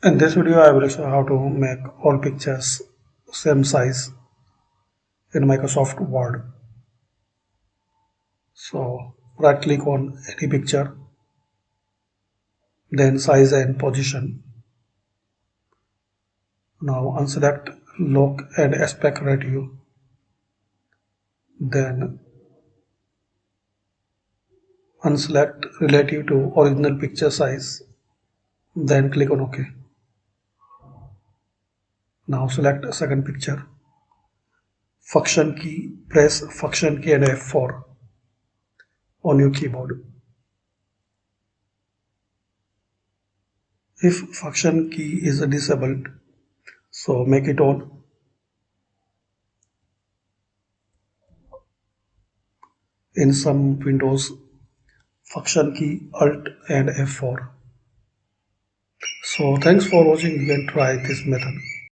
In this video, I will show how to make all pictures same size in Microsoft Word. So right click on any picture, then size and position. Now unselect look and aspect ratio. Then unselect relative to original picture size. Then click on OK. Now select a second picture. Function key, press function key and F4 on your keyboard. If function key is disabled, so make it on. In some windows, function key Alt and F4. So thanks for watching. You can try this method.